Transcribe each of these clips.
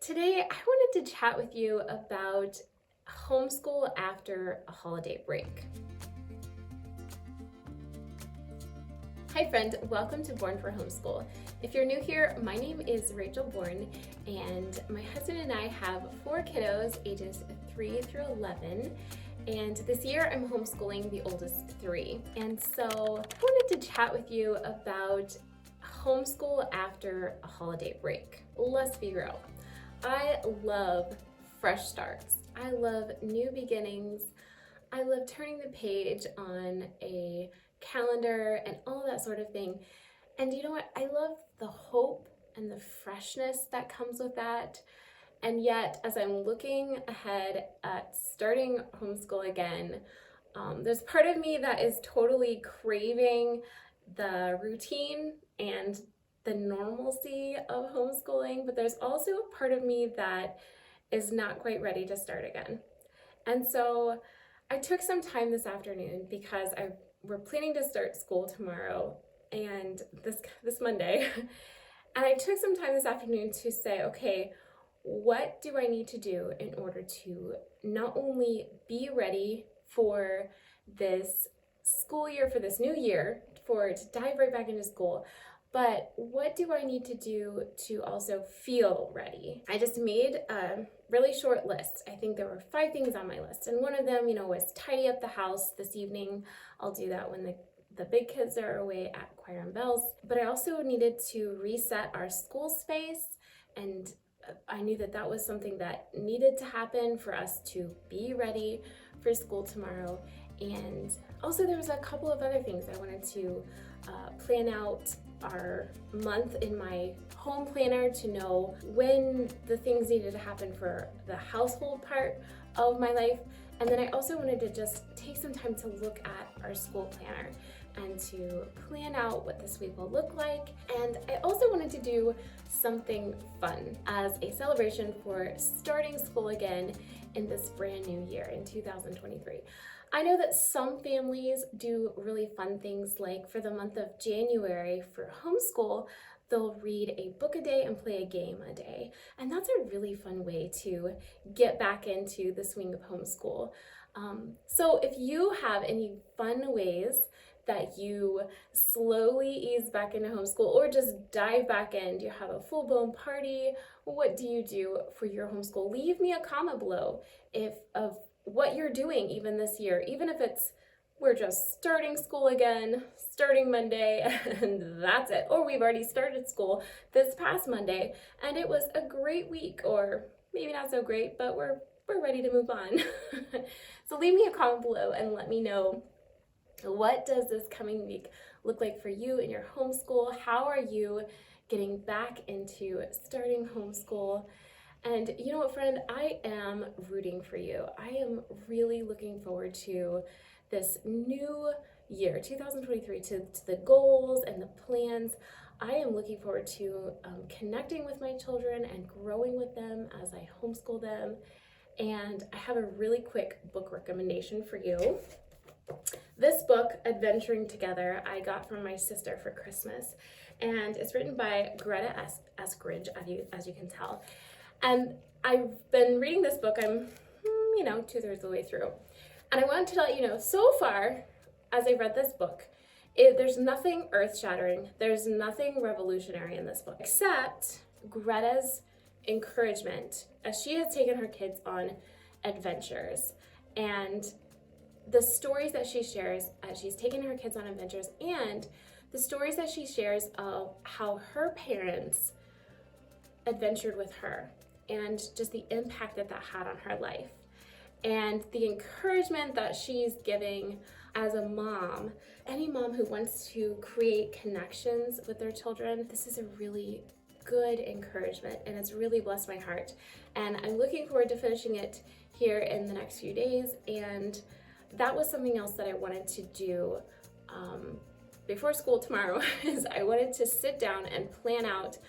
Today, I wanted to chat with you about homeschool after a holiday break. Hi friend, welcome to Born for Homeschool. If you're new here, my name is Rachel Bourne, and my husband and I have 4 kiddos ages 3 through 11. And this year I'm homeschooling the oldest 3. And so I wanted to chat with you about homeschool after a holiday break. Let's be real. I love fresh starts. I love new beginnings. I love turning the page on a calendar and all that sort of thing. And you know what? I love the hope and the freshness that comes with that. And yet, as I'm looking ahead at starting homeschool again, there's part of me that is totally craving the routine and the normalcy of homeschooling, but there's also a part of me that is not quite ready to start again. And so I took some time this afternoon because we're planning to start school tomorrow and this Monday. And I took some time this afternoon to say, okay, what do I need to do in order to not only be ready for this school year, for this new year, to dive right back into school, but what do I need to do to also feel ready? I just made a really short list. I think there were 5 things on my list. And one of them, was tidy up the house this evening. I'll do that when the big kids are away at choir and bells. But I also needed to reset our school space, and I knew that was something that needed to happen for us to be ready for school tomorrow. And also there was a couple of other things. I wanted to plan out our month in my home planner to know when the things needed to happen for the household part of my life. And then I also wanted to just take some time to look at our school planner and to plan out what this week will look like. And I also wanted to do something fun as a celebration for starting school again in this brand new year in 2023. I know that some families do really fun things, like for the month of January for homeschool, they'll read a book a day and play a game a day. And that's a really fun way to get back into the swing of homeschool. So if you have any fun ways that you slowly ease back into homeschool or just dive back in, do you have a full-blown party? What do you do for your homeschool? Leave me a comment below of what you're doing even this year, even if we're just starting school again, starting Monday, and that's it. Or we've already started school this past Monday, and it was a great week, or maybe not so great, but we're ready to move on. So leave me a comment below and let me know, what does this coming week look like for you in your homeschool? How are you getting back into starting homeschool? And you know what, friend, I am rooting for you. I am really looking forward to this new year, 2023, to the goals and the plans. I am looking forward to connecting with my children and growing with them as I homeschool them. And I have a really quick book recommendation for you. This book, Adventuring Together, I got from my sister for Christmas. And it's written by Greta Eskridge, as you can tell. And I've been reading this book. I'm, 2/3 of the way through. And I wanted to let you know, so far, as I read this book, there's nothing earth-shattering, there's nothing revolutionary in this book, except Greta's encouragement as she has taken her kids on adventures. And the stories that she shares as she's taken her kids on adventures, and the stories that she shares of how her parents adventured with her, and just the impact that had on her life, and the encouragement that she's giving as a mom. Any mom who wants to create connections with their children, this is a really good encouragement, and it's really blessed my heart. And I'm looking forward to finishing it here in the next few days. And that was something else that I wanted to do before school tomorrow, is I wanted to sit down and plan out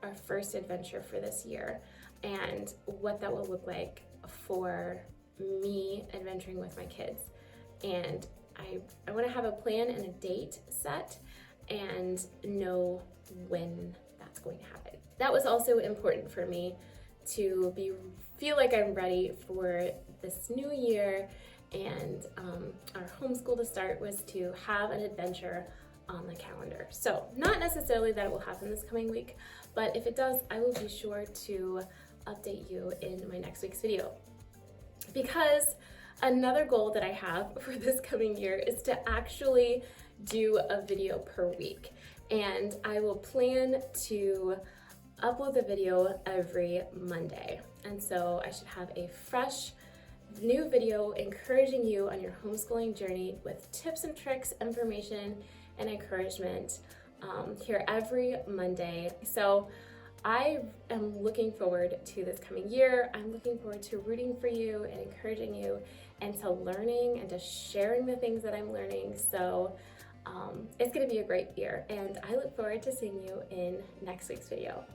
our first adventure for this year and what that will look like for me adventuring with my kids. And I want to have a plan and a date set and know when that's going to happen. That was also important for me feel like I'm ready for this new year and our homeschool to start was to have an adventure on the calendar. So not necessarily that it will happen this coming week, but if it does, I will be sure to update you in my next week's video. Because another goal that I have for this coming year is to actually do a video per week. And I will plan to upload the video every Monday. And so I should have a fresh new video encouraging you on your homeschooling journey with tips and tricks, information, and encouragement here every Monday. So I am looking forward to this coming year. I'm looking forward to rooting for you and encouraging you and to learning and to sharing the things that I'm learning. So it's gonna be a great year and I look forward to seeing you in next week's video.